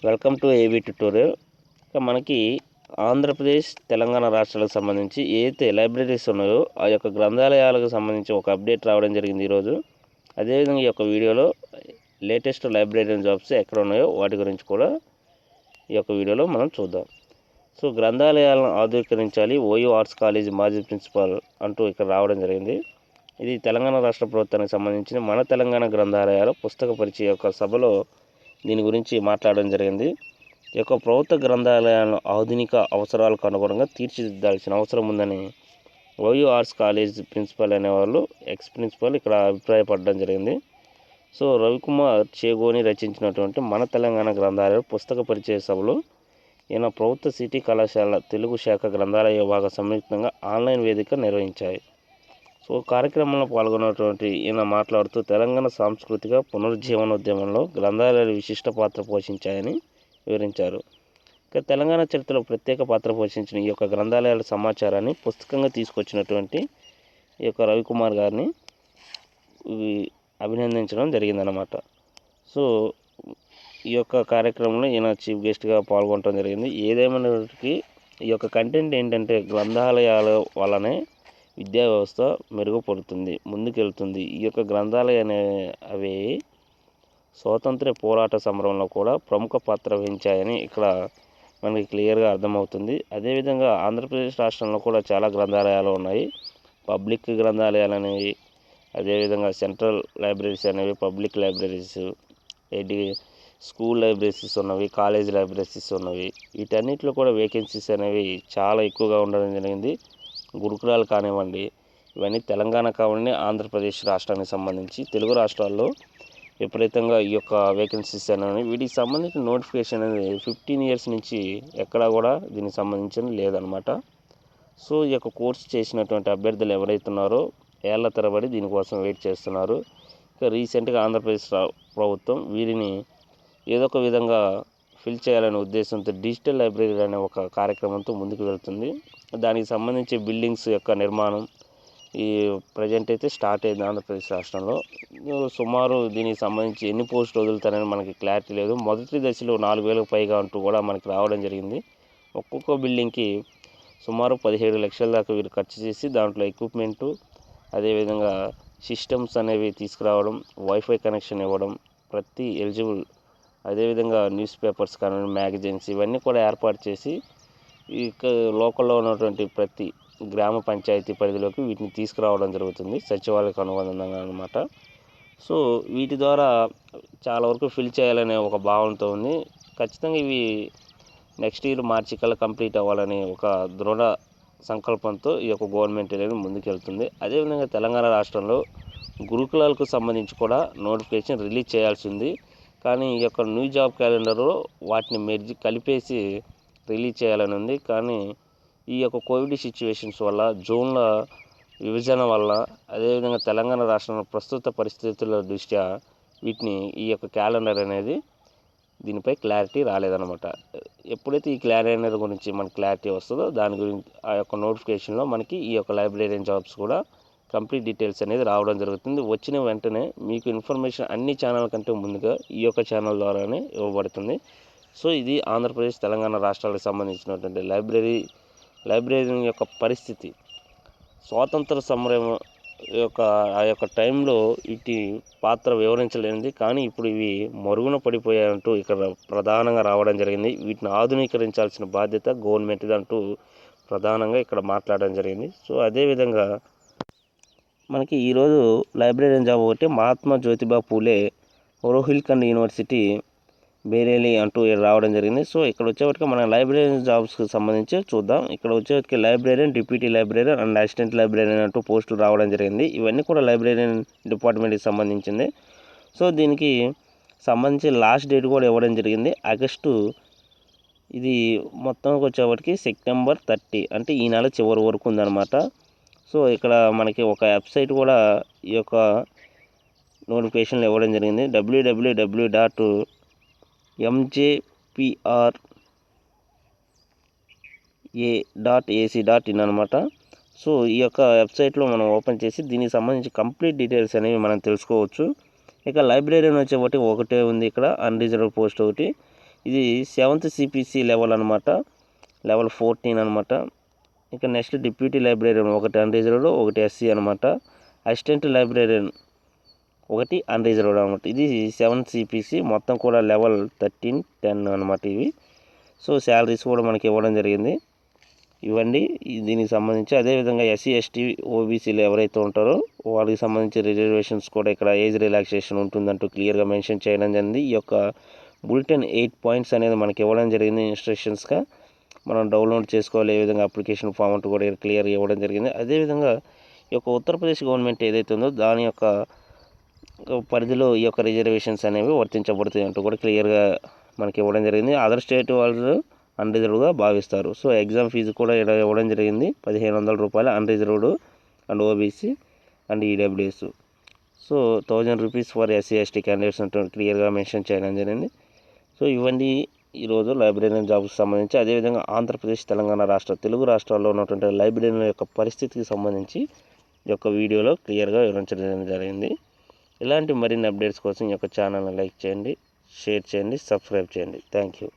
Welcome to AB tutorial. మనకి ఆంధ్రప్రదేశ్ తెలంగాణ రాష్ట్రాలకు సంబంధించి ఏదైతే లైబ్రరీస్ ఉన్నాయో ఆ యొక్క గ్రంథాలయాలకు సంబంధించి ఒక అప్డేట్ రావడం జరిగింది ఈరోజు. అదేవిధంగా ఈ యొక్క వీడియోలో లేటెస్ట్ లైబ్రరీయన్ జాబ్స్ ఎక్కడ ఉన్నాయో వాటి గురించి కూడా ఈ యొక్క వీడియోలో మనం చూద్దాం. సో గ్రంథాలయాలను ఆధునీకరించాలి, ఓయూ ఆర్ట్స్ కాలేజ్ మాజీ ప్రిన్సిపాల్ అంటూ ఇక్కడ రావడం జరిగింది. ఇది తెలంగాణ రాష్ట్ర ప్రభుత్వానికి సంబంధించిన మన తెలంగాణ గ్రంథాలయాల పుస్తక పరిచయ యొక్క సభలో దీని గురించి మాట్లాడడం జరిగింది. ఈ యొక్క ప్రభుత్వ గ్రంథాలయాలను ఆధునిక అవసరాలకు అనుగుణంగా తీర్చిదిద్దాల్సిన అవసరం ఉందని ఓయూ ఆర్ట్స్ కాలేజ్ ప్రిన్సిపల్ అనేవాళ్ళు ఎక్స్ ప్రిన్సిపల్ ఇక్కడ అభిప్రాయపడడం జరిగింది. సో రవికుమార్ చేగోని రచించినటువంటి మన తెలంగాణ గ్రంథాలయాల పుస్తక పరిచయ సభలో ఈయన ప్రభుత్వ సిటీ కళాశాల తెలుగు శాఖ గ్రంథాలయ విభాగం సంయుక్తంగా ఆన్లైన్ వేదిక నిర్వహించాయి. సో కార్యక్రమంలో పాల్గొన్నటువంటి ఈయన మాట్లాడుతూ తెలంగాణ సాంస్కృతిక పునరుజ్జీవనోద్యమంలో గ్రంథాలయాలు విశిష్ట పాత్ర పోషించాయని వివరించారు. ఇక తెలంగాణ చరిత్రలో ప్రత్యేక పాత్ర పోషించిన ఈ యొక్క గ్రంథాలయాల సమాచారాన్ని పుస్తకంగా తీసుకొచ్చినటువంటి ఈ యొక్క రవికుమార్ గారిని అభినందించడం జరిగిందనమాట. సో ఈ యొక్క కార్యక్రమంలో ఈయన చీఫ్ గెస్ట్గా పాల్గొనడం జరిగింది. ఏదేమైనప్పటికీ ఈ యొక్క కంటెంట్ ఏంటంటే గ్రంథాలయాల వల్లనే విద్యా వ్యవస్థ మెరుగుపడుతుంది, ముందుకెళ్తుంది. ఈ యొక్క గ్రంథాలయాలు అవి స్వాతంత్ర పోరాట సమరంలో కూడా ప్రముఖ పాత్ర వహించాయని ఇక్కడ మనకి క్లియర్గా అర్థమవుతుంది. అదేవిధంగా ఆంధ్రప్రదేశ్ రాష్ట్రంలో కూడా చాలా గ్రంథాలయాలు ఉన్నాయి. పబ్లిక్ గ్రంథాలయాలు అనేవి, అదేవిధంగా సెంట్రల్ లైబ్రరీస్ అనేవి, పబ్లిక్ లైబ్రరీస్, స్కూల్ లైబ్రరీస్ ఉన్నవి, కాలేజ్ లైబ్రరీస్ ఉన్నవి. వీటన్నిటిలో కూడా వేకెన్సీస్ అనేవి చాలా ఎక్కువగా ఉండడం జరిగింది. గురుకులాలు కానివ్వండి, ఇవన్నీ తెలంగాణ కానివ్వండి, ఆంధ్రప్రదేశ్ రాష్ట్రానికి సంబంధించి తెలుగు రాష్ట్రాల్లో విపరీతంగా ఈ యొక్క వేకెన్సీస్ అనేవి వీటికి సంబంధించిన నోటిఫికేషన్ అనేది 15 years నుంచి ఎక్కడా కూడా దీనికి సంబంధించిన లేదనమాట. సో ఈ యొక్క కోర్సు చేసినటువంటి అభ్యర్థులు ఎవరైతే ఉన్నారో ఏళ్ల తరబడి దీనికోసం వెయిట్ చేస్తున్నారు. ఇక రీసెంట్గా ఆంధ్రప్రదేశ్ ప్రభుత్వం వీరిని ఏదో ఒక విధంగా ఫిల్ చేయాలనే ఉద్దేశంతో డిజిటల్ లైబ్రరీ అనే ఒక కార్యక్రమంతో ముందుకు వెళ్తుంది. దానికి సంబంధించి బిల్డింగ్స్ యొక్క నిర్మాణం ఈ ప్రజెంట్ అయితే స్టార్ట్ అయింది ఆంధ్రప్రదేశ్ రాష్ట్రంలో. సుమారు దీనికి సంబంధించి ఎన్ని పోస్టులు వదులుతారని మనకి క్లారిటీ లేదు. మొదటి దశలో 4,000కు పైగా అంటూ కూడా మనకి రావడం జరిగింది. ఒక్కొక్క బిల్డింగ్కి సుమారు 17 లక్షల దాకా వీరు ఖర్చు చేసి దాంట్లో ఎక్విప్మెంటు, అదేవిధంగా సిస్టమ్స్ అనేవి తీసుకురావడం, వైఫై కనెక్షన్ ఇవ్వడం, ప్రతి ఎలిజిబుల్, అదేవిధంగా న్యూస్ పేపర్స్ కానీ మ్యాగజైన్స్ ఇవన్నీ కూడా ఏర్పాటు చేసి ఇక లోకల్లో ఉన్నటువంటి ప్రతి గ్రామ పంచాయతీ పరిధిలోకి వీటిని తీసుకురావడం జరుగుతుంది, సచివాలయకు అనుబంధంగా అనమాట. సో వీటి ద్వారా చాలా వరకు ఫిల్ చేయాలనే ఒక భావనతో ఉంది. ఖచ్చితంగా ఇవి నెక్స్ట్ ఇయర్ మార్చి కల్లా కంప్లీట్ అవ్వాలని ఒక దృఢ సంకల్పంతో ఈ యొక్క గవర్నమెంట్ అనేది ముందుకెళ్తుంది. అదేవిధంగా తెలంగాణ రాష్ట్రంలో గురుకులాలకు సంబంధించి కూడా నోటిఫికేషన్ రిలీజ్ చేయాల్సి ఉంది. కానీ ఈ యొక్క న్యూ జాబ్ క్యాలెండర్లో వాటిని కలిపేసి రిలీజ్ చేయాలని ఉంది. కానీ ఈ యొక్క కోవిడ్ సిచ్యువేషన్స్ వల్ల, జోన్ల విభజన వల్ల, అదేవిధంగా తెలంగాణ రాష్ట్రంలో ప్రస్తుత పరిస్థితుల దృష్ట్యా వీటిని ఈ యొక్క క్యాలెండర్ అనేది దీనిపై క్లారిటీ రాలేదన్నమాట. ఎప్పుడైతే ఈ క్యాలెండర్ గురించి మనకి క్లారిటీ వస్తుందో దాని గురించి ఆ యొక్క నోటిఫికేషన్లో మనకి ఈ యొక్క లైబ్రరీయన్ జాబ్స్ కూడా కంప్లీట్ డీటెయిల్స్ అనేది రావడం జరుగుతుంది. వచ్చిన వెంటనే మీకు ఇన్ఫర్మేషన్ అన్ని ఛానల్ కంటే ముందుగా ఈ యొక్క ఛానల్ ద్వారానే ఇవ్వబడుతుంది. సో ఇది ఆంధ్రప్రదేశ్ తెలంగాణ రాష్ట్రాలకు సంబంధించినటువంటి లైబ్రరీ యొక్క పరిస్థితి. స్వాతంత్ర సమరం యొక్క ఆ యొక్క టైంలో వీటి పాత్ర వివరించలేనిది, కానీ ఇప్పుడు ఇవి మరుగున పడిపోయాయంటూ ఇక్కడ ప్రధానంగా రావడం జరిగింది. వీటిని ఆధునీకరించాల్సిన బాధ్యత గవర్నమెంట్ది అంటూ ప్రధానంగా ఇక్కడ మాట్లాడడం జరిగింది. సో అదేవిధంగా మనకి ఈరోజు లైబ్రరీయన్ జాబ్ ఒకటి మహాత్మా జ్యోతిబా పూలే రోహిల్ఖండ్ యూనివర్సిటీ బేరేలి అంటూ రావడం జరిగింది. సో ఇక్కడ వచ్చేవాటికి మన లైబ్రరీయన్ జాబ్స్కి సంబంధించి చూద్దాం. ఇక్కడ వచ్చేవాటికి librarian, deputy librarian and assistant librarian అంటూ పోస్టులు రావడం జరిగింది. ఇవన్నీ కూడా లైబ్రరీయన్ డిపార్ట్మెంట్కి సంబంధించింది. సో దీనికి సంబంధించి లాస్ట్ డేట్ కూడా ఇవ్వడం జరిగింది, ఆగస్టు. ఇది మొత్తంకి వచ్చేవాటికి September 30 అంటే ఈ నెల చివరి వరకు ఉందన్నమాట. సో ఇక్కడ మనకి ఒక వెబ్సైట్ కూడా ఈ యొక్క నోటిఫికేషన్లు ఇవ్వడం జరిగింది, www.mjpra.ac.in అనమాట. సో ఈ యొక్క వెబ్సైట్లో మనం ఓపెన్ చేసి దీనికి సంబంధించి కంప్లీట్ డీటెయిల్స్ అనేవి మనం తెలుసుకోవచ్చు. ఇక లైబ్రరీయన్ వచ్చేవాటి ఒకటే ఉంది, ఇక్కడ అన్రిజర్వ్డ్ పోస్ట్ ఒకటి. ఇది 7th CPC లెవెల్ అనమాట, లెవెల్ 14 అనమాట. ఇక నెక్స్ట్ డిప్యూటీ లైబ్రేరియన్ ఒకటి అన్రిజర్వ్డ్, ఒకటి SC అనమాట. అసిస్టెంట్ లైబ్రేరియన్ ఒకటి అన్రిజర్వ్డ్ అనమాట. ఇది 7th CPC, మొత్తం కూడా లెవెల్ 13, 10 అనమాట ఇవి. సో శాలరీస్ కూడా మనకి ఇవ్వడం జరిగింది. ఇవ్వండి దీనికి సంబంధించి. అదేవిధంగా SC ST OBCలు ఎవరైతే ఉంటారో వాళ్ళకి సంబంధించి రిజర్వేషన్స్ కూడా ఇక్కడ ఏజ్ రిలాక్సేషన్ ఉంటుందంటూ క్లియర్గా మెన్షన్ చేయడం జరిగింది. ఈ యొక్క బులెటిన్ 8 పాయింట్స్ అనేది మనకి ఇవ్వడం జరిగింది ఇన్స్ట్రక్షన్స్గా. మనం డౌన్లోడ్ చేసుకోవాలి. ఏ విధంగా అప్లికేషన్ ఫామ్ అంటూ కూడా క్లియర్గా ఇవ్వడం జరిగింది. అదేవిధంగా ఈ యొక్క ఉత్తరప్రదేశ్ గవర్నమెంట్ ఏదైతే ఉందో దాని యొక్క పరిధిలో ఈ యొక్క రిజర్వేషన్స్ అనేవి వర్తించబడుతాయి అంటూ కూడా క్లియర్గా మనకి ఇవ్వడం జరిగింది. అదర్ స్టేట్ వాళ్ళు అన్రిజర్వ్డ్గా భావిస్తారు. సో ఎగ్జామ్ ఫీజు కూడా ఇక్కడ ఇవ్వడం జరిగింది, 1500 రూపాయలు unreserved and OBC and EWS. So 1000 rupees for SC ST candidates అంటూ క్లియర్గా మెన్షన్ చేయడం జరిగింది. సో ఇవన్నీ ఈరోజు లైబ్రేరియన్ జాబ్కి సంబంధించి. అదేవిధంగా ఆంధ్రప్రదేశ్, తెలంగాణ తెలుగు రాష్ట్రాల్లో ఉన్నటువంటి లైబ్రేరియన్ యొక్క పరిస్థితికి సంబంధించి ఈ యొక్క వీడియోలో క్లియర్గా వివరించడం జరిగింది. ఇలాంటి మరిన్ని అప్డేట్స్ కోసం ఈ యొక్క ఛానల్ని లైక్ చేయండి, షేర్ చేయండి, సబ్స్క్రైబ్ చేయండి. Thank you.